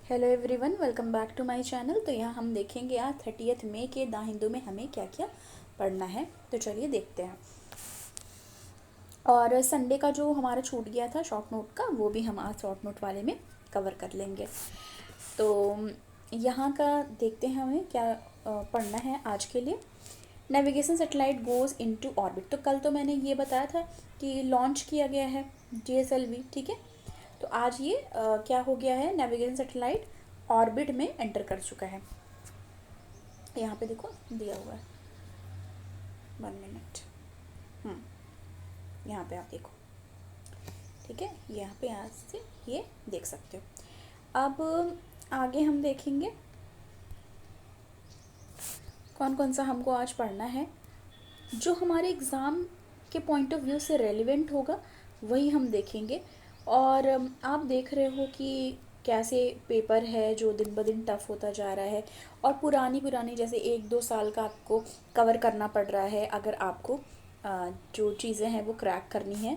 Hello everyone, welcome back to my channel. तो यहाँ हम देखेंगे आज 30 मई के द हिंदू में हमें क्या क्या पढ़ना है। तो चलिए देखते हैं। और संडे का जो हमारा छूट गया था शॉर्ट नोट का, वो भी हम आज शॉर्ट नोट वाले में कवर कर लेंगे। तो यहाँ का देखते हैं हमें क्या पढ़ना है आज के लिए। Navigation satellite goes into orbit. तो कल तो मैंने ये बताया था कि लॉन्च किया गया है GSLV, ठीक है। तो आज ये क्या हो गया है, नेविगेशन सैटेलाइट ऑर्बिट में एंटर कर चुका है। यहाँ पे देखो दिया हुआ है, 1 मिनट। यहाँ पे आप देखो, ठीक है। यहाँ पे आज से ये देख सकते हो। अब आगे हम देखेंगे कौन कौन सा हमको आज पढ़ना है जो हमारे एग्ज़ाम के पॉइंट ऑफ व्यू से रेलिवेंट होगा, वही हम देखेंगे। और आप देख रहे हो कि कैसे पेपर है जो दिन ब दिन टफ़ होता जा रहा है, और पुरानी जैसे 1-2 साल का आपको कवर करना पड़ रहा है अगर आपको जो चीज़ें हैं वो क्रैक करनी है।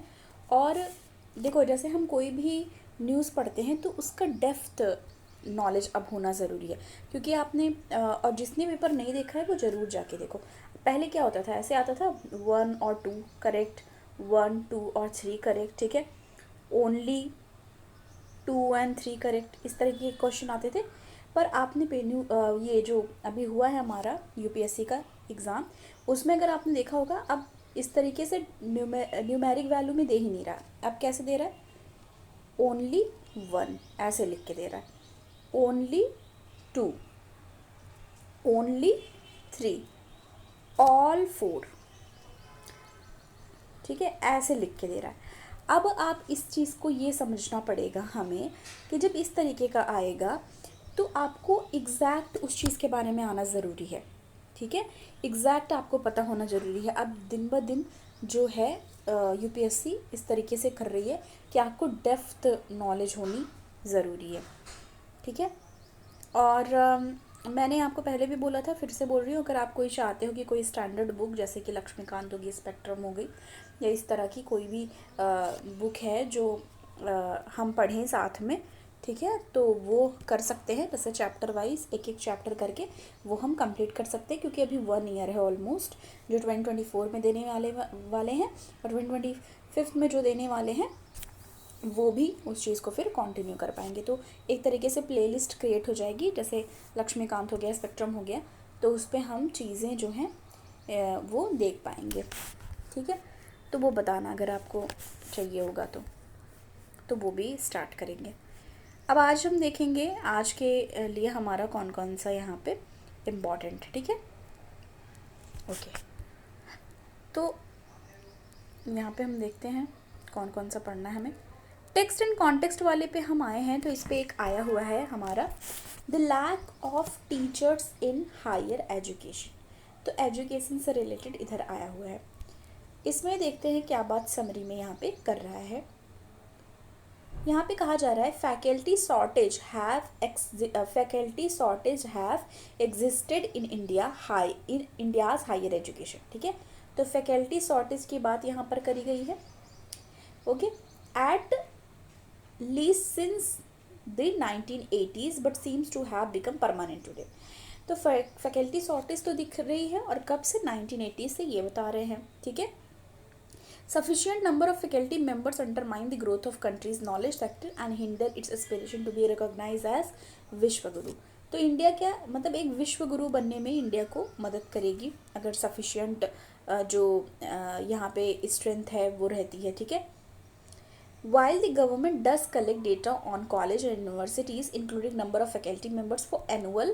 और देखो, जैसे हम कोई भी न्यूज़ पढ़ते हैं तो उसका डेप्थ नॉलेज अब होना ज़रूरी है, क्योंकि आपने और जिसने पेपर नहीं देखा है वो ज़रूर जाके देखो। पहले क्या होता था, ऐसे आता था 1 और 2 करेक्ट, 1, 2 और 3 करेक्ट, ठीक है। ओनली 2 एंड 3 करेक्ट, इस तरह के क्वेश्चन आते थे। पर आपने ये जो अभी हुआ है हमारा UPSC का एग्ज़ाम, उसमें अगर आपने देखा होगा, अब इस तरीके से न्यूमेरिक वैल्यू में दे ही नहीं रहा। अब कैसे दे रहा है, ओनली 1 ऐसे लिख के दे रहा है, ओनली 2, ओनली 3, ऑल 4, ठीक है, ऐसे लिख के दे रहा है। अब आप इस चीज़ को ये समझना पड़ेगा हमें कि जब इस तरीके का आएगा तो आपको एग्जैक्ट उस चीज़ के बारे में आना ज़रूरी है, ठीक है। एग्जैक्ट आपको पता होना ज़रूरी है। अब दिन ब दिन जो है UPSC इस तरीके से कर रही है कि आपको डेप्थ नॉलेज होनी ज़रूरी है, ठीक है। और मैंने आपको पहले भी बोला था, फिर से बोल रही हूँ, अगर आप कोई चाहते हो कि कोई स्टैंडर्ड बुक जैसे कि लक्ष्मीकांत होगी, स्पेक्ट्रम हो गई, या इस तरह की कोई भी बुक है जो हम पढ़ें साथ में, ठीक है, तो वो कर सकते हैं। जैसे चैप्टर वाइज एक एक चैप्टर करके वो हम कंप्लीट कर सकते हैं, क्योंकि अभी 1 ईयर है ऑलमोस्ट जो 2024 में देने वाले हैं, और 2025 में जो देने वाले हैं वो भी उस चीज़ को फिर कंटिन्यू कर पाएंगे। तो एक तरीके से प्लेलिस्ट क्रिएट हो जाएगी, जैसे लक्ष्मीकांत हो गया, स्पेक्ट्रम हो गया, तो उस पर हम चीज़ें जो हैं वो देख पाएंगे, ठीक है। तो वो बताना अगर आपको चाहिए होगा तो वो भी स्टार्ट करेंगे। अब आज हम देखेंगे आज के लिए हमारा कौन कौन सा यहाँ पे इम्पॉर्टेंट है, ठीक है। ओके, तो यहाँ पे हम देखते हैं कौन कौन सा पढ़ना है हमें। टेक्स्ट एंड कॉन्टेक्स्ट वाले पे हम आए हैं, तो इस पे एक आया हुआ है हमारा, the lack of teachers in higher education. तो एजुकेशन से रिलेटेड इधर आया हुआ है। इसमें देखते हैं क्या बात समरी में यहाँ पे कर रहा है। यहाँ पे कहा जा रहा है faculty shortage have existed in India's higher education, ठीक है। तो फैकल्टी शॉर्टेज की बात यहाँ पर करी गई है, okay. At least since the 1980s but seems to have become permanent today. तो फैकल्टी शॉर्टेज तो दिख रही है, और कब से, 1980 से, ये बता रहे हैं, ठीक है। Sufficient number of faculty members undermine the growth of country's knowledge sector and hinder its aspiration to be recognized as विश्व गुरु। तो इंडिया क्या मतलब एक विश्व गुरु बनने में इंडिया को मदद करेगी अगर सफिशिएंट जो यहाँ पे स्ट्रेंथ है वो रहती है, ठीक है। While the government does collect data on college and universities, including number of faculty members for annual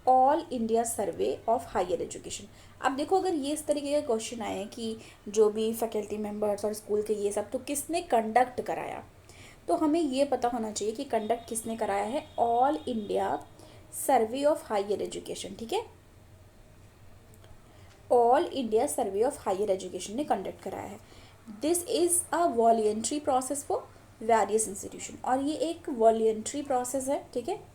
all India survey of higher education. अब देखो, अगर ये इस तरीके का क्वेश्चन आए कि जो भी फैकल्टी मेंबर्स और स्कूल के ये सब, तो किसने कंडक्ट कराया, तो हमें ये पता होना चाहिए कि कंडक्ट किसने कराया है, all India survey of higher education, ठीक है। All India survey of higher education ने कंडक्ट कराया है। This is a voluntary process for various institution, और ये एक वॉलेंट्री प्रोसेस है, ठीक है।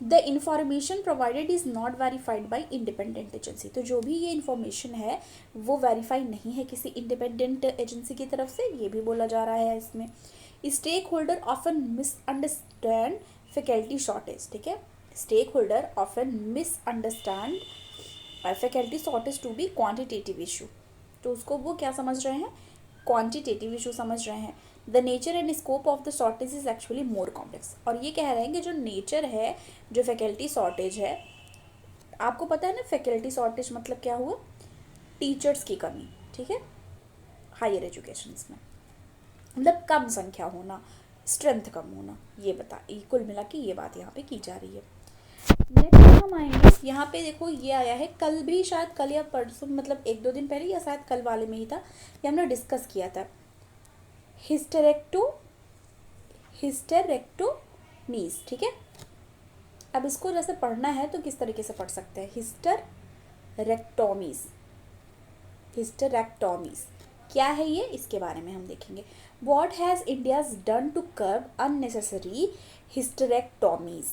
The information provided is not verified by independent agency. तो जो भी ये इन्फॉर्मेशन है वो वेरीफाई नहीं है किसी इंडिपेंडेंट एजेंसी की तरफ से, ये भी बोला जा रहा है इसमें। Stakeholder often misunderstand faculty shortage, ठीक है, stakeholder often misunderstand faculty shortage to be quantitative issue, तो उसको वो क्या समझ रहे हैं, क्वांटिटेटिव इशू समझ रहे हैं। The nature and scope of the shortage is actually more complex, और ये कह रहे हैं कि जो नेचर है, जो फैकल्टी शॉर्टेज है, आपको पता है ना फैकल्टी शॉर्टेज मतलब क्या हुआ, टीचर्स की कमी, ठीक है, हायर एजुकेशन में मतलब कम संख्या होना, स्ट्रेंथ कम होना, ये कुल मिला के ये बात यहाँ पे की जा रही है। नेक्स्ट हम आएंगे यहाँ पे, देखो ये आया है कल भी, शायद कल या परसों, मतलब 1-2 दिन पहले, या शायद कल वाले में ही था, ये हमने डिस्कस किया था, हिस्टेरेक्टोमीज, ठीक है। अब इसको जैसे पढ़ना है तो किस तरीके से पढ़ सकते हैं, हिस्टेरेक्टोमीज क्या है ये, इसके बारे में हम देखेंगे। What has India's done to curb unnecessary hysterectomies,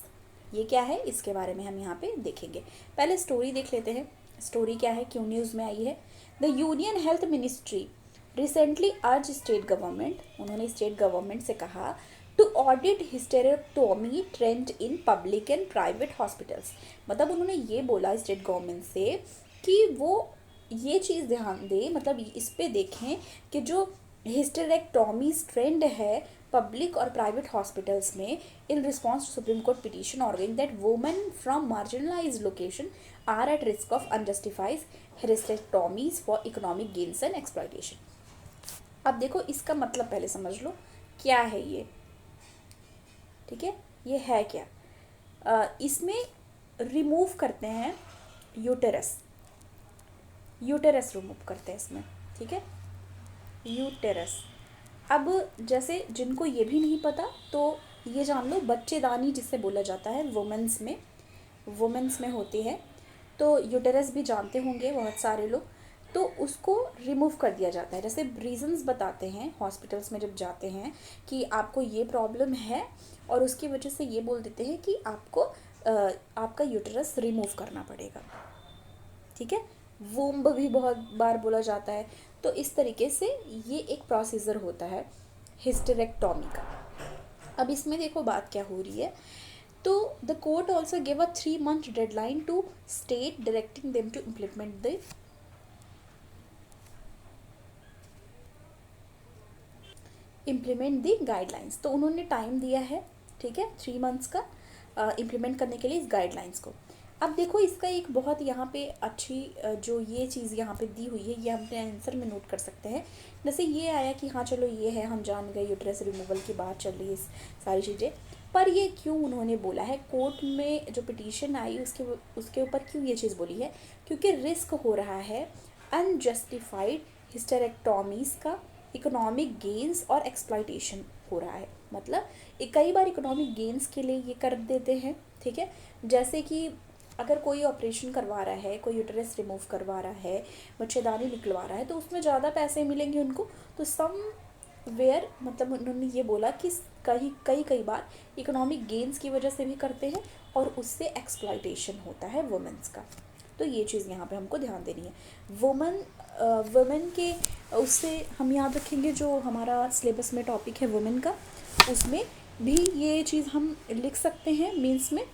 ये क्या है, इसके बारे में हम यहाँ पे देखेंगे। पहले स्टोरी देख लेते हैं, स्टोरी क्या है, क्यों न्यूज़ में आई है। The union health ministry recently urge state government, उन्होंने स्टेट गवर्नमेंट से कहा to audit hysterectomy trend in public and private hospitals, मतलब उन्होंने ये बोला स्टेट गवर्नमेंट से कि वो ये चीज़ ध्यान दें, मतलब इस पे देखें कि जो हिस्टेरेक्टोमीज ट्रेंड है पब्लिक और प्राइवेट हॉस्पिटल्स में, in response to supreme court petition arguing that women from marginalised location are at risk of unjustified hysterectomies for economic gains and exploitation. अब देखो इसका मतलब पहले समझ लो क्या है ये, ठीक है, ये है क्या, इसमें रिमूव करते हैं यूटेरस रिमूव करते हैं इसमें, ठीक है, यूटेरस। अब जैसे जिनको ये भी नहीं पता तो ये जान लो, बच्चेदानी जिसे बोला जाता है वुमेन्स में होती है, तो यूटेरस भी जानते होंगे बहुत सारे लोग, तो उसको रिमूव कर दिया जाता है। जैसे रीजंस बताते हैं हॉस्पिटल्स में जब जाते हैं कि आपको ये प्रॉब्लम है, और उसकी वजह से ये बोल देते हैं कि आपको आपका यूटेरस रिमूव करना पड़ेगा, ठीक है। वूम्ब भी बहुत बार बोला जाता है, तो इस तरीके से ये एक प्रोसीजर होता है हिस्टेरेक्टोमी का। अब इसमें देखो बात क्या हो रही है, तो the court also give a 3 month deadline to state directing them to implement the guidelines, तो उन्होंने टाइम दिया है, ठीक है, 3 months का इम्प्लीमेंट करने के लिए इस गाइडलाइंस को। अब देखो इसका एक बहुत यहाँ पे अच्छी जो ये चीज़ यहाँ पे दी हुई है, ये हम अपने आंसर में नोट कर सकते हैं। जैसे ये आया कि हाँ चलो ये है, हम जान गए यूट्रस रिमूवल की बात चल रही है, सारी चीज़ें, पर ये क्यों उन्होंने बोला है, कोर्ट में जो पिटीशन आई उसके ऊपर क्यों ये चीज़ बोली है, क्योंकि रिस्क हो रहा है अनजस्टिफाइड हिस्टेरेक्टोमीज का, इकोनॉमिक गेन्स और एक्सप्लॉयटेशन हो रहा है। मतलब कई बार इकोनॉमिक गेन्स के लिए ये कर देते हैं, ठीक है, जैसे कि अगर कोई ऑपरेशन करवा रहा है, कोई यूटेरस रिमूव करवा रहा है, बच्चेदानी निकलवा रहा है, तो उसमें ज़्यादा पैसे मिलेंगे उनको, तो सम वेयर, मतलब उन्होंने ये बोला कि कई बार इकोनॉमिक गेन्स की वजह से भी करते हैं, और उससे एक्सप्लॉयटेशन होता है वुमेन्स का। तो ये चीज़ यहाँ पे हमको ध्यान देनी है। वुमेन के उससे हम याद रखेंगे, जो हमारा सिलेबस में टॉपिक है वुमेन का, उसमें भी ये चीज़ हम लिख सकते हैं मीन्स में।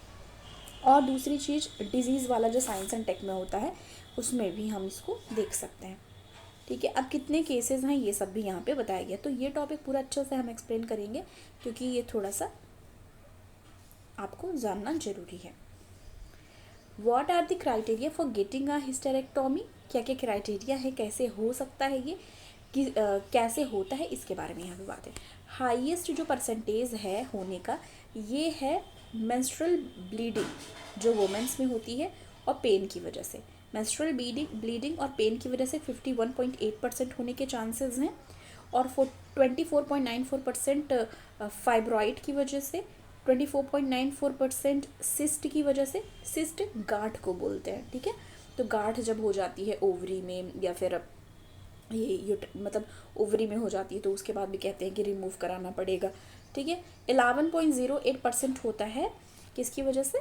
और दूसरी चीज़ डिजीज़ वाला जो साइंस एंड टेक में होता है, उसमें भी हम इसको देख सकते हैं, ठीक है। अब कितने केसेस हैं ये सब भी यहाँ पे बताया गया, तो ये टॉपिक पूरा अच्छे से हम एक्सप्लेन करेंगे, क्योंकि ये थोड़ा सा आपको जानना जरूरी है। What are the criteria for getting a hysterectomy, क्या क्या क्राइटेरिया है, कैसे हो सकता है ये, कि कैसे होता है, इसके बारे में यहाँ पे बात है। हाईएस्ट जो परसेंटेज है होने का, ये है मेंस्ट्रुअल ब्लीडिंग जो वुमेन्स में होती है, और पेन की वजह से, मेंस्ट्रुअल ब्लीडिंग और पेन की वजह से 51.8% होने के चांसेस हैं, और 24.94% फाइब्रॉइड की वजह से, 24.94% सिस्ट की वजह से, सिस्ट गांठ को बोलते हैं, ठीक है। तो गांठ जब हो जाती है ओवरी में, या फिर ये मतलब ओवरी में हो जाती है, तो उसके बाद भी कहते हैं कि रिमूव कराना पड़ेगा, ठीक है। 11.08% होता है किसकी वजह से,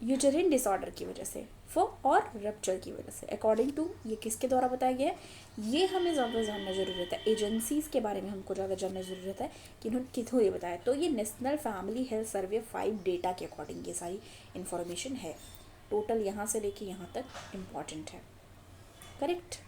यूटेरिन डिसऑर्डर की वजह से और रप्चर की वजह से। अकॉर्डिंग टू ये किसके द्वारा बताया गया है, ये हमें ज़्यादा जानना ज़रूरत है, एजेंसीज़ के बारे में हमको ज़्यादा जानना ज़रूरत है कि उन्होंने कितों ये बताया। तो ये national family health survey 5 data के अकॉर्डिंग ये सारी इन्फॉर्मेशन है, टोटल यहाँ से लेके यहाँ तक इम्पॉर्टेंट है, correct.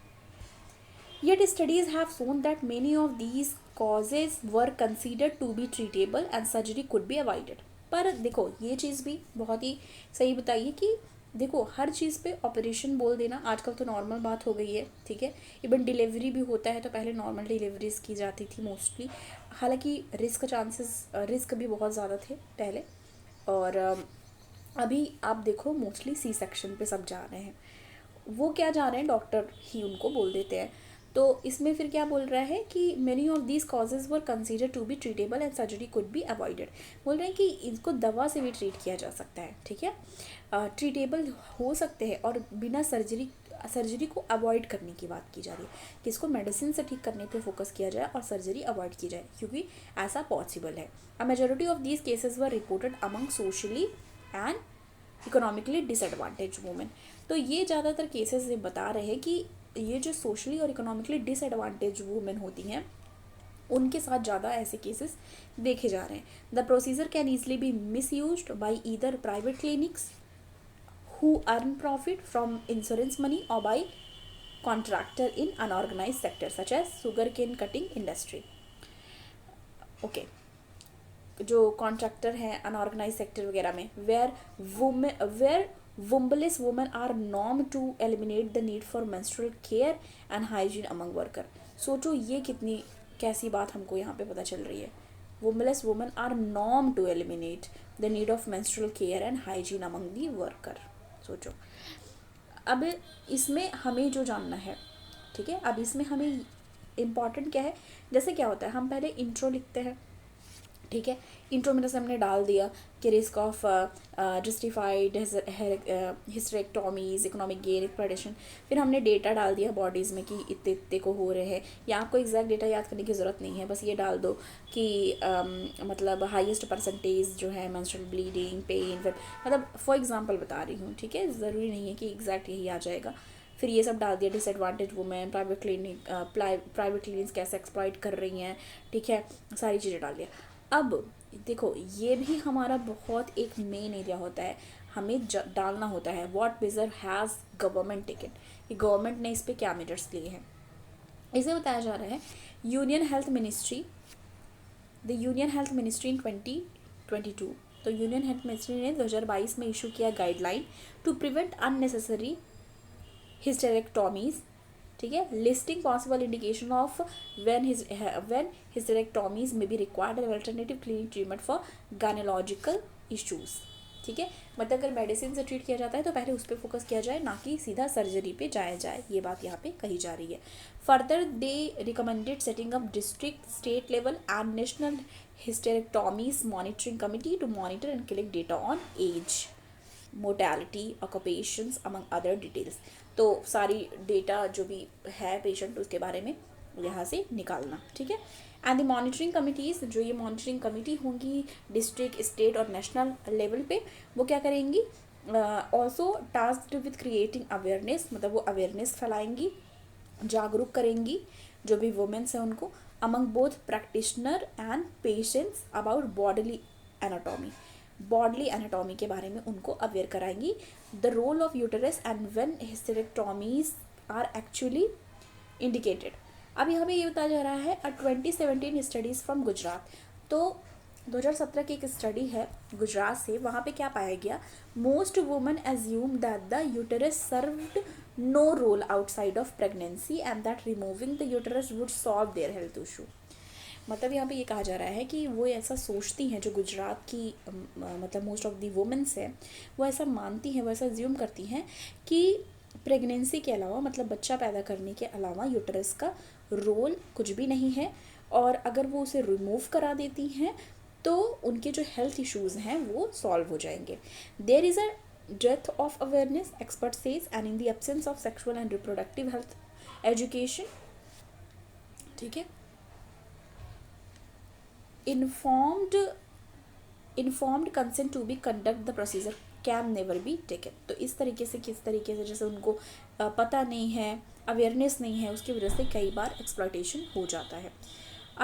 Yet studies have shown that many of these causes were considered to be treatable and surgery could be avoided। पर देखो ये चीज़ भी बहुत ही सही बताइए कि देखो हर चीज़ पे ऑपरेशन बोल देना आजकल तो नॉर्मल बात हो गई है, ठीक है। इवन डिलीवरी भी होता है तो पहले नॉर्मल डिलीवरीज की जाती थी मोस्टली, हालांकि रिस्क भी बहुत ज़्यादा थे पहले, और अभी आप देखो मोस्टली सी सेक्शन पे सब जा रहे हैं। वो क्या जा रहे हैं, डॉक्टर ही उनको बोल देते हैं। तो इसमें फिर क्या बोल रहा है कि many of these causes were consider to be treatable and surgery could be avoided. बोल रहे हैं कि इसको दवा से भी ट्रीट किया जा सकता है, ठीक है, ट्रीटेबल हो सकते हैं और बिना सर्जरी को अवॉइड करने की बात की जा रही है कि इसको मेडिसिन से ठीक करने पे फोकस किया जाए और सर्जरी अवॉइड की जाए, क्योंकि ऐसा पॉसिबल है। A majority of these cases were reported among socially and economically disadvantage women. तो ये ज़्यादातर केसेस ये बता रहे हैं कि ये जो सोशली और इकोनॉमिकली डिसएडवांटेज वुमेन होती हैं उनके साथ ज़्यादा ऐसे केसेस देखे जा रहे हैं। The procedure can easily be misuse by either private clinics who earn profit from insurance money और by contractor in unorganised sector such as sugar cane cutting industry. Okay, जो कॉन्ट्रैक्टर हैं unorganised sector वगैरह में, where wombless women are norm to eliminate the need for menstrual care and hygiene among worker. सोचो ये कितनी कैसी बात हमको यहाँ पे पता चल रही है। Wombless women are norm to eliminate the need of menstrual care and hygiene among the worker. सोचो अब इसमें हमें जो जानना है, ठीक है, अब इसमें हमें इम्पॉर्टेंट क्या है, जैसे क्या होता है हम पहले इंट्रो लिखते हैं, ठीक है, इंट्रो में जैसे हमने डाल दिया कि risk of justified hysterectomies, economic gain, exploitation, फिर हमने डेटा डाल दिया बॉडीज़ में कि इतने इतने को हो रहे हैं, या आपको एग्जैक्ट डेटा याद करने की ज़रूरत नहीं है, बस ये डाल दो कि मतलब हाईएस्ट परसेंटेज जो है मेंस्ट्रुअल ब्लीडिंग, पेन, मतलब फॉर एग्जांपल बता रही हूँ, ठीक है, ज़रूरी नहीं है कि एग्जैक्ट यही आ जाएगा। फिर ये सब डाल दिया, डिसएडवांटेज वुमेन, प्राइवेट क्लिनिक्स कैसे एक्सप्लॉइट कर रही हैं, ठीक है, सारी चीज़ें डाल दिया। अब देखो ये भी हमारा बहुत एक मेन एरिया होता है, हमें डालना होता है what measure has government taken, कि गवर्नमेंट ने इस पे क्या मेजर्स लिए हैं। इसे बताया जा रहा है यूनियन हेल्थ मिनिस्ट्री इन 2022, तो यूनियन हेल्थ मिनिस्ट्री ने 2022 में इशू किया guideline to prevent unnecessary hysterectomies, ठीक है, listing possible indication of when hysterectomies may be required an alternative clinic treatment for gynaecological issues, ठीक है, मतलब अगर मेडिसिन से ट्रीट किया जाता है तो पहले उस पर फोकस किया जाए, ना कि सीधा सर्जरी पे जाया जाए, ये बात यहाँ पे कही जा रही है। Further they recommended setting up district, state level and national hysterectomies monitoring committee to monitor and collect data on age, mortality, occupations among other details. तो सारी डेटा जो भी है पेशेंट उसके बारे में यहाँ से निकालना, ठीक है। एंड द मॉनिटरिंग कमिटीज़, जो ये मॉनिटरिंग कमिटी होंगी डिस्ट्रिक्ट, स्टेट और नेशनल लेवल पे, वो क्या करेंगी, also tasked with creating awareness, मतलब वो अवेयरनेस फैलाएंगी, जागरूक करेंगी जो भी वुमेन्स हैं उनको, among both practitioner and patients about bodily anatomy के बारे में उनको अवेयर कराएंगी, the role of uterus and when hysterectomies are actually indicated. अब यहाँ पे ये बताया जा रहा है 2017 स्टडीज़ फ्रॉम गुजरात, तो 2017 की एक स्टडी है गुजरात से, वहाँ पे क्या पाया गया, most women assume that the uterus served no role outside of pregnancy and that removing the uterus would solve their health issue. मतलब यहाँ पे ये कहा जा रहा है कि वो ऐसा सोचती हैं, जो गुजरात की मतलब मोस्ट ऑफ दी वुमेन्स है, वो ऐसा मानती हैं, वो ऐसा ज्यूम करती हैं कि प्रेगनेंसी के अलावा, मतलब बच्चा पैदा करने के अलावा यूटरस का रोल कुछ भी नहीं है, और अगर वो उसे रिमूव करा देती हैं तो उनके जो हेल्थ इश्यूज़ हैं वो सॉल्व हो जाएंगे। There is a death of awareness, expert says, and in the absence of sexual and reproductive health education, ठीक है, informed informed consent to be conduct the procedure can never be taken. तो इस तरीके से, किस तरीके से, जैसे उनको पता नहीं है, अवेयरनेस नहीं है, उसकी वजह से कई बार एक्सप्लॉयटेशन हो जाता है।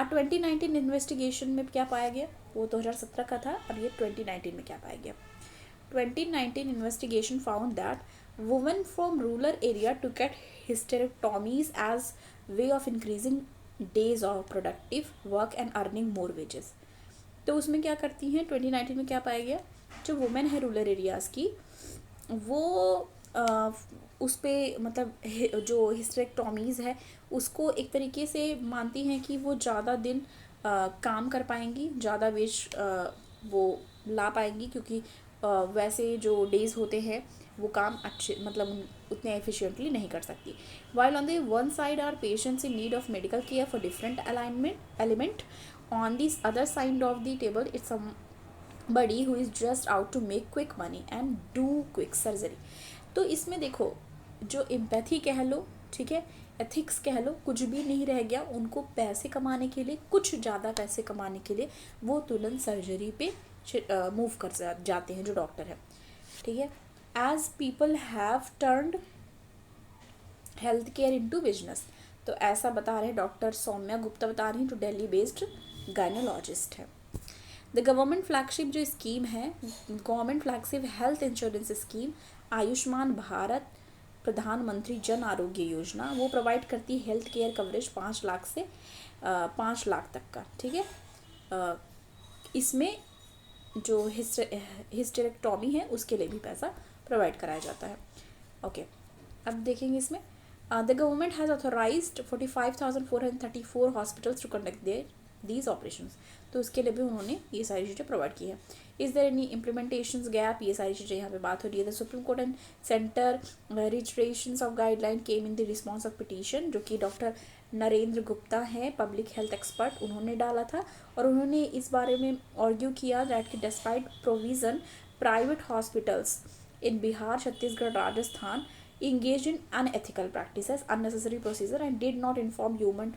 2019 इन्वेस्टिगेशन में क्या पाया गया, वो 2017 का था, अब ये 2019 में क्या पाया गया। 2019 investigation found that women from rural area took at hysterectomies as way of increasing days of productive work and earning more wages। तो उसमें क्या करती हैं, 2019 में क्या पाया गया, जो वुमेन है रूरल एरियाज़ की, वो उस पर मतलब जो हिस्टेरेक्टोमीज़ है उसको एक तरीके से मानती हैं कि वो ज़्यादा दिन काम कर पाएंगी, ज़्यादा वेज वो ला पाएंगी, क्योंकि वैसे जो डेज़ होते हैं वो काम अच्छे मतलब उतने एफिशिएंटली नहीं कर सकती। While on the one side are patients in need of medical care for different element, on this other side of the table it's somebody who is just out to make quick money and do quick surgery। तो इसमें देखो, जो empathy कह लो, ठीक है, ethics कह लो, कुछ भी नहीं रह गया। उनको पैसे कमाने के लिए, कुछ ज़्यादा पैसे कमाने के लिए वो तुरंत सर्जरी पे मूव कर जाते हैं जो डॉक्टर है, ठीक है। As people have turned health care into business. तो ऐसा बता रहे डॉक्टर सौम्या गुप्ता, बता रही हैं, जो दिल्ली बेस्ड गायनोलॉजिस्ट है। द गवर्नमेंट फ्लैगशिप जो स्कीम है, government flagship health insurance scheme Ayushman Bharat प्रधानमंत्री जन आरोग्य योजना, वो प्रोवाइड करती है हेल्थ केयर कवरेज 5 लाख से 5 लाख तक का, ठीक है। इसमें जो हिस्टेरेक्टोमी है उसके लिए भी पैसा प्रोवाइड कराया जाता है। ओके, अब देखेंगे इसमें the government has authorised 45,434 hospitals to conduct these operations. तो उसके लिए भी उन्होंने ये सारी चीज़ें प्रोवाइड की है। Is there any implementation gap, ये सारी चीज़ें यहाँ पे बात हो रही है। The Supreme Court and centre registration of guideline came in the response of petition, जो कि डॉक्टर नरेंद्र गुप्ता हैं, पब्लिक हेल्थ एक्सपर्ट, उन्होंने डाला था। और उन्होंने इस बारे में आर्ग्यू किया दैट कि despite provision private hospitals in Bihar, Chhattisgarh, Rajasthan engaged in unethical practices, unnecessary procedure and did not inform women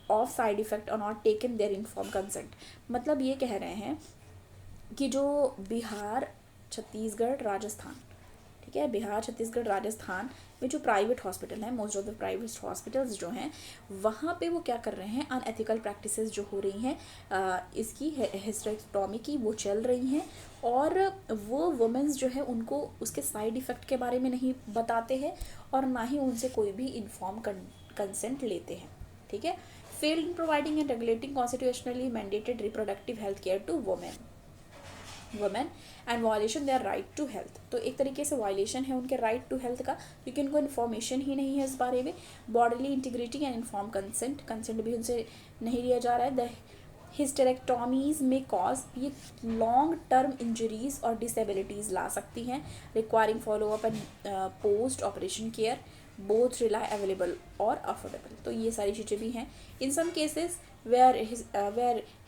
of side effect or not taken their informed consent। मतलब ये कह रहे हैं कि जो बिहार, छत्तीसगढ़, राजस्थान, ठीक है, बिहार, छत्तीसगढ़, राजस्थान में जो प्राइवेट हॉस्पिटल हैं, most of the private hospitals जो हैं, वहाँ पे वो क्या कर रहे हैं, अनएथिकल प्रैक्टिसेस जो हो रही हैं इसकी हिस्टेरेक्टोमी की, वो चल रही हैं। और वो वुमेन्स जो है उनको उसके साइड इफ़ेक्ट के बारे में नहीं बताते हैं और ना ही उनसे कोई भी इन्फॉर्म कंसेंट लेते हैं, ठीक है। Failed in providing and regulating constitutionally mandated reproductive health care to women and violation their right to health. तो एक तरीके से वायलेशन है उनके राइट टू हेल्थ का, क्योंकि उनको इन्फॉर्मेशन ही नहीं है इस बारे में। Bodily integrity and inform consent भी उनसे नहीं लिया जा रहा है। द हिस्टेरेक्टोमीज में कॉज, ये लॉन्ग टर्म इंजरीज और डिसेबिलिटीज़ ला सकती हैं, requiring follow up and post operation care, both rely available और अफोर्डेबल। तो ये सारी चीज़ें भी हैं। In some cases where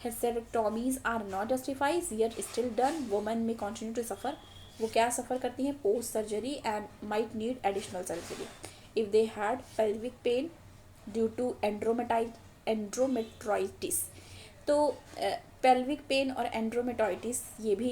hysterectomies are not justified yet still done, women may continue to suffer। वो क्या सफ़र करती हैं, post surgery and might need additional surgery if they had pelvic pain due to endometriosis। तो pelvic pain और endometriosis ये भी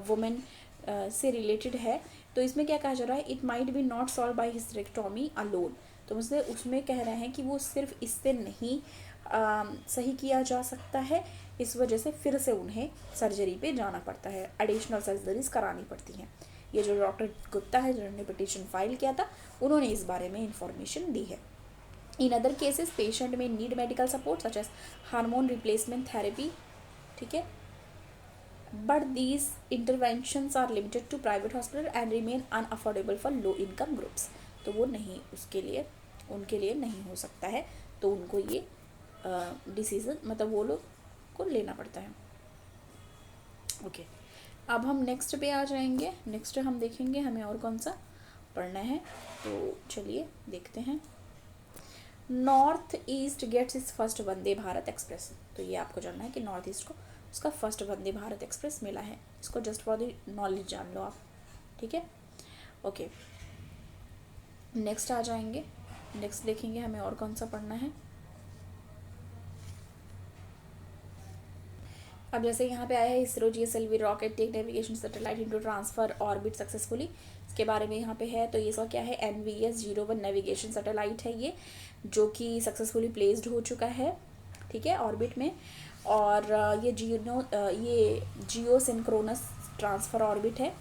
women से related है। तो इसमें क्या कहा जा रहा है, it might be not solve by hysterectomy alone. तो मतलब उसमें कह रहे हैं कि वो सिर्फ इससे नहीं सही किया जा सकता है, इस वजह से फिर से उन्हें सर्जरी पे जाना पड़ता है, एडिशनल सर्जरीज करानी पड़ती हैं। ये जो डॉक्टर गुप्ता है जिन्होंने पिटीशन फाइल किया था, उन्होंने इस बारे में इंफॉर्मेशन दी है। इन अदर केसेस पेशेंट में need medical support such as hormone replacement therapy, ठीक है, but these interventions are limited to private hospital and remain unaffordable for low income groups. तो वो नहीं, उसके लिए उनके लिए नहीं हो सकता है, तो उनको ये डिसीजन मतलब वो लोग को लेना पड़ता है। ओके, अब हम नेक्स्ट पे आ जाएंगे। नेक्स्ट हम देखेंगे हमें और कौन सा पढ़ना है, तो चलिए देखते हैं। नॉर्थ ईस्ट गेट्स इस फर्स्ट वंदे भारत एक्सप्रेस। तो ये आपको जानना है कि नॉर्थ ईस्ट को उसका फर्स्ट वंदे भारत एक्सप्रेस मिला है। इसको जस्ट फॉर द नॉलेज जान लो आप, ठीक है। ओके, नेक्स्ट आ जाएंगे। नेक्स्ट देखेंगे हमें और कौन सा पढ़ना है। अब जैसे यहाँ पे आया है ISRO GSLV rocket take navigation satellite into transfer orbit successfully, इसके बारे में यहाँ पे है। तो ये सब क्या है, NVS-01 नेविगेशन सैटेलाइट है ये, जो कि सक्सेसफुली प्लेस्ड हो चुका है, ठीक है, ऑर्बिट में। और ये जियो सिंक्रोनस ट्रांसफर ऑर्बिट है,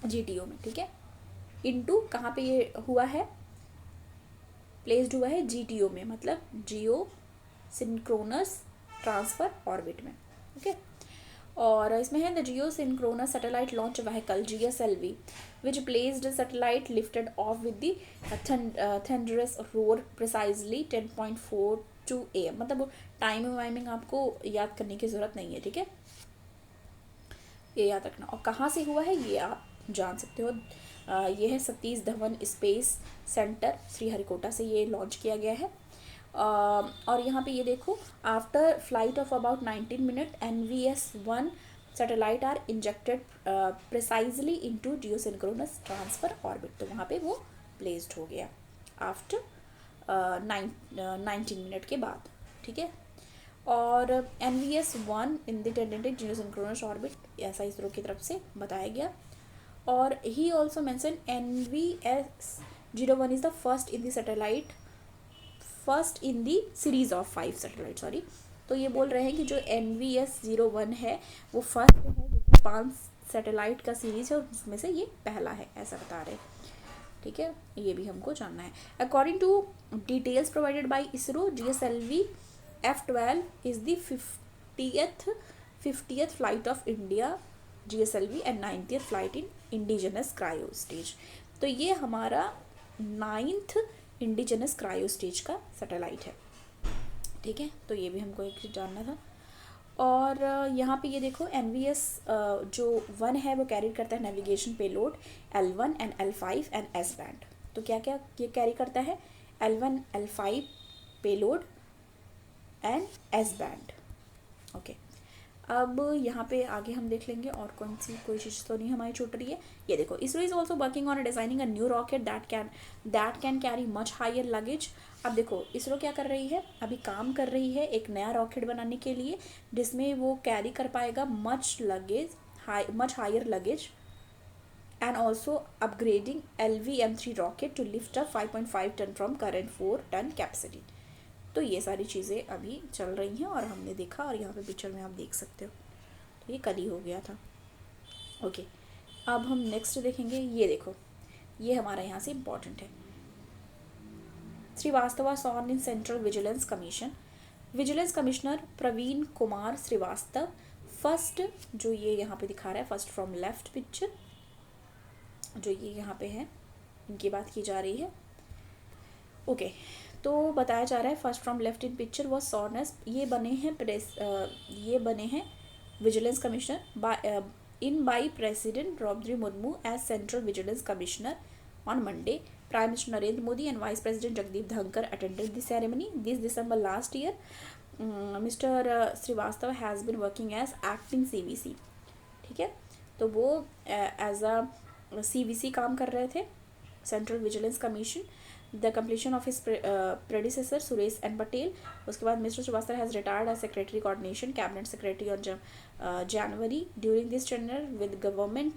GTO में, ठीक है। इनटू कहाँ पे ये हुआ है, प्लेस्ड हुआ है GTO में, मतलब जियो सिंक्रोनस ट्रांसफर ऑर्बिट में, ओके। और इसमें है the Jio synchronous satellite launch vehicle GSLV which placed satellite lifted of with the thunderous roar precisely 10.42 AM। मतलब टाइमिंग आपको याद करने की ज़रूरत नहीं है, ठीक है, ये याद रखना। और कहाँ से हुआ है ये आप जान सकते हो। ये है सतीश धवन स्पेस सेंटर श्रीहरिकोटा से ये लॉन्च किया गया है। और यहाँ पे ये देखो, after flight of about 19 minute NVS-1 satellite are injected precisely into geosynchronous transfer orbit. तो वहाँ पे वो प्लेस्ड हो गया आफ्टर 19 मिनट के बाद, ठीक है। और NVS-1 in the tentative geosynchronous orbit, ऐसा इसरो की तरफ से बताया गया। और he also mention NVS-01 is the first in the series of 5 satellite, sorry. तो ये बोल रहे हैं कि जो NVS-01 है वो फर्स्ट है, जो कि 5 सैटेलाइट का सीरीज है, और उसमें से ये पहला है, ऐसा बता रहे हैं, ठीक है। ये भी हमको जानना है। According to details provided by ISRO, GSLV F-12 is the 50th flight of India GSLV and 90th flight in indigenous cryo stage. तो ये हमारा 9th इंडिजिनस क्रायो स्टेज का सैटेलाइट है, ठीक है। तो ये भी हमको एक चीज़ जानना था। और यहाँ पे ये देखो, NVS जो 1 है वो कैरी करता है navigation payload L1 and L5 and S band. तो क्या क्या ये कैरी करता है, L1 L5 payload and S band, okay. अब यहाँ पे आगे हम देख लेंगे और कोई चीज़ तो नहीं हमारी छूट रही है। ये देखो, ISRO is also working on designing a new rocket that can carry much higher luggage. अब देखो इसरो क्या कर रही है, अभी काम कर रही है एक नया रॉकेट बनाने के लिए, जिसमें वो कैरी कर पाएगा much higher luggage, and also upgrading LV-M3 rocket to lift up 5.5 tonne from current 4 tonne capacity. तो ये सारी चीज़ें अभी चल रही हैं और हमने देखा, और यहाँ पे पिक्चर में आप देख सकते हो। तो ये कल ही हो गया था, ओके। अब हम नेक्स्ट देखेंगे। ये देखो, ये हमारा यहाँ से इम्पॉर्टेंट है। Srivastava sworn in Central Vigilance Commission, vigilance commissioner Praveen Kumar Srivastava first, जो ये यहाँ पे दिखा रहा है फर्स्ट फ्रॉम लेफ्ट पिक्चर, जो ये यहाँ पे है, इनकी बात की जा रही है, ओके। तो बताया जा रहा है first from left in picture was sworn in, ये बने हैं vigilance commissioner by president Droupadi Murmu as central vigilance commissioner on Monday. Prime minister Narendra Modi and vice president Jagdeep Dhankhar attended the ceremony this December last year. Mister Srivastava has been working as acting CVC, ठीक है। तो वो as a CVC काम कर रहे थे, Central Vigilance Commission. The completion of his predecessor Suresh N Patel. उसके बाद mister Srivastava has retired as secretary coordination cabinet secretary on January. During this tenure with government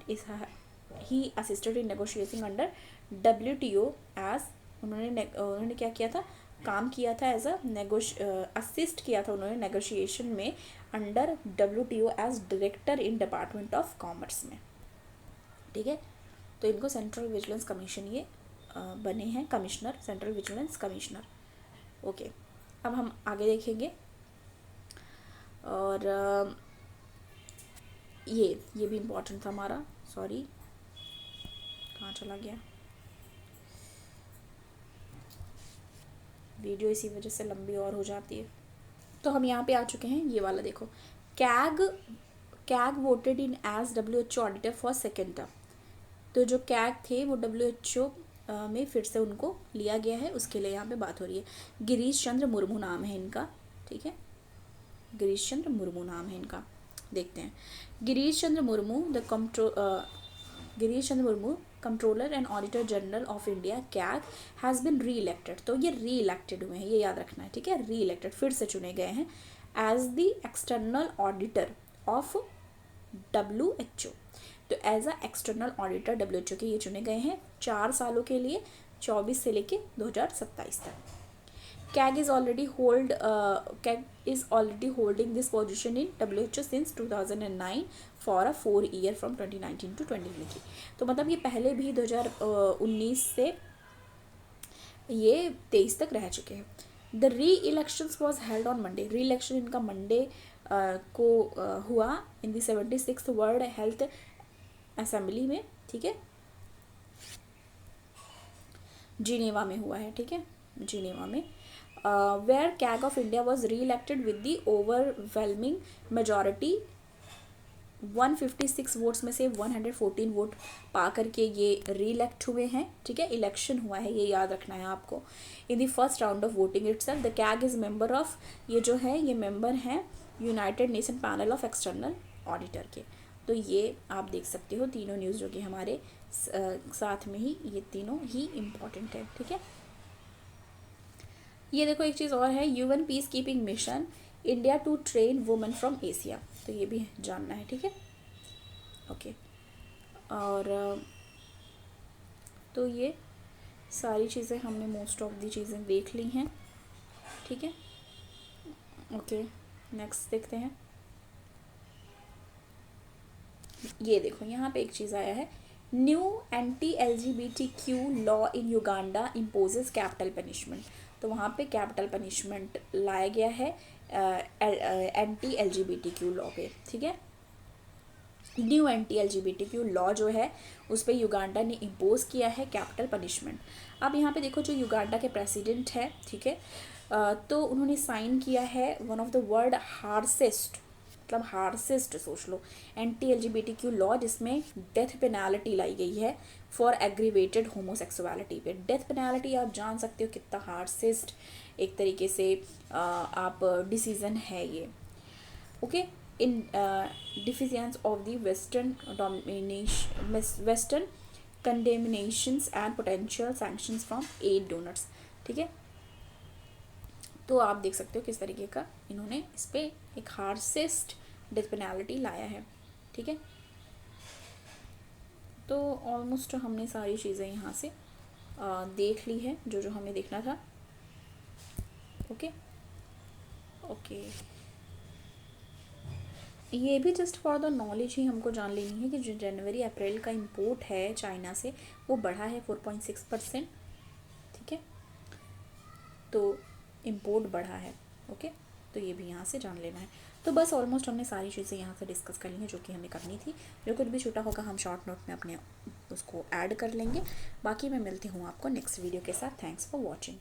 he assisted in negotiating under WTO as उन्होंने क्या किया था, काम किया था as assist किया था उन्होंने नेगोशिएशन में under WTO as director in department of commerce में, ठीक है। तो इनको सेंट्रल विजिलेंस कमीशन ये बने हैं commissioner, central vigilance commissioner, okay. अब हम आगे देखेंगे। और ये भी इम्पोर्टेंट था हमारा, सॉरी कहाँ चला गया वीडियो, इसी वजह से लंबी और हो जाती है। तो हम यहाँ पे आ चुके हैं, ये वाला देखो, CAG voted in as WHO auditor for second term. तो जो कैग थे वो WHO में फिर से उनको लिया गया है, उसके लिए यहाँ पे बात हो रही है। गिरीश चंद्र मुर्मू नाम है इनका, ठीक है, गिरीश चंद्र मुर्मू नाम है इनका। देखते हैं, Girish Chandra Murmu controller and auditor general of India CAG has been reelected. तो ये री इलेक्टेड हुए हैं, ये याद रखना है, ठीक है, री इलेक्टेड, फिर से चुने गए हैं as the external auditor of WHO। तो as a external auditor WHO के ये चुने गए हैं 4 सालों के लिए, 24 से लेके 2027 तक। CAG is already holding this position in WHO since 2009 for a 4 year from 2019 to 2020। तो मतलब ये पहले भी 2019 से ये 23 तक रह चुके हैं। द री elections was held on Monday. री इलेक्शन इनका मंडे को हुआ इन दी 76th वर्ल्ड हेल्थ असेंबली में, ठीक है, जिनेवा में हुआ है, ठीक है, जिनेवा में, where CAG of India was re-elected with the overwhelming majority 156 votes में से 114 वोट पा करके ये री इलेक्ट हुए हैं, ठीक है, इलेक्शन हुआ है, ये याद रखना है आपको। In the first round of voting itself the CAG is member of, ये जो है ये मेंबर हैं United nation panel of external auditor के। तो ये आप देख सकते हो तीनों न्यूज़ जो कि हमारे साथ में ही, ये तीनों ही इम्पॉर्टेंट है, ठीक है। ये देखो एक चीज़ और है, UN peace keeping mission India to train women from Asia, तो ये भी जानना है, ठीक है, ओके। और तो ये सारी चीज़ें हमने मोस्ट ऑफ दी चीज़ें देख ली हैं, ठीक है, ओके। नेक्स्ट देखते हैं। ये देखो यहाँ पे एक चीज़ आया है, new anti-LGBTQ law in Uganda imposes capital punishment. तो वहाँ पे कैपिटल पनिशमेंट लाया गया है anti-LGBTQ लॉ पे, ठीक है। न्यू anti-LGBTQ लॉ जो है उस पर युगांडा ने इम्पोज किया है कैपिटल पनिशमेंट। अब यहाँ पे देखो जो युगांडा के प्रेसिडेंट है, ठीक है, तो उन्होंने साइन किया है वन ऑफ द वर्ल्ड हार्सेस्ट, मतलब हार्सेस्ट सोच लो, anti-LGBTQ लॉ जिसमें डेथ पेनाल्टी लाई गई है फॉर एग्रीवेटेड होमोसेक्सुअलिटी पे। डेथ पेनाल्टी आप जान सकते हो कितना हार्सेस्ट एक तरीके से आप डिसीजन है ये, okay. In defiance of the western condemnations and potential sanctions from aid donors, ठीक है। तो आप देख सकते हो किस तरीके का इन्होंने इस पर एक हार्सेस्ट डेथ पेनाल्टी लाया है, ठीक है। तो ऑलमोस्ट हमने सारी चीज़ें यहाँ से देख ली है जो जो हमें देखना था, ओके ओके। ये भी जस्ट फॉर द नॉलेज ही हमको जान लेनी है कि जो जनवरी अप्रैल का इंपोर्ट है चाइना से वो बढ़ा है 4.6%, ठीक है, तो इंपोर्ट बढ़ा है, ओके। तो ये भी यहाँ से जान लेना है। तो बस ऑलमोस्ट हमने सारी चीज़ें यहाँ से डिस्कस कर ली हैं जो कि हमें करनी थी। जो कुछ भी छोटा होगा हम शॉर्ट नोट में अपने उसको ऐड कर लेंगे। बाकी मैं मिलती हूँ आपको नेक्स्ट वीडियो के साथ। Thanks for watching.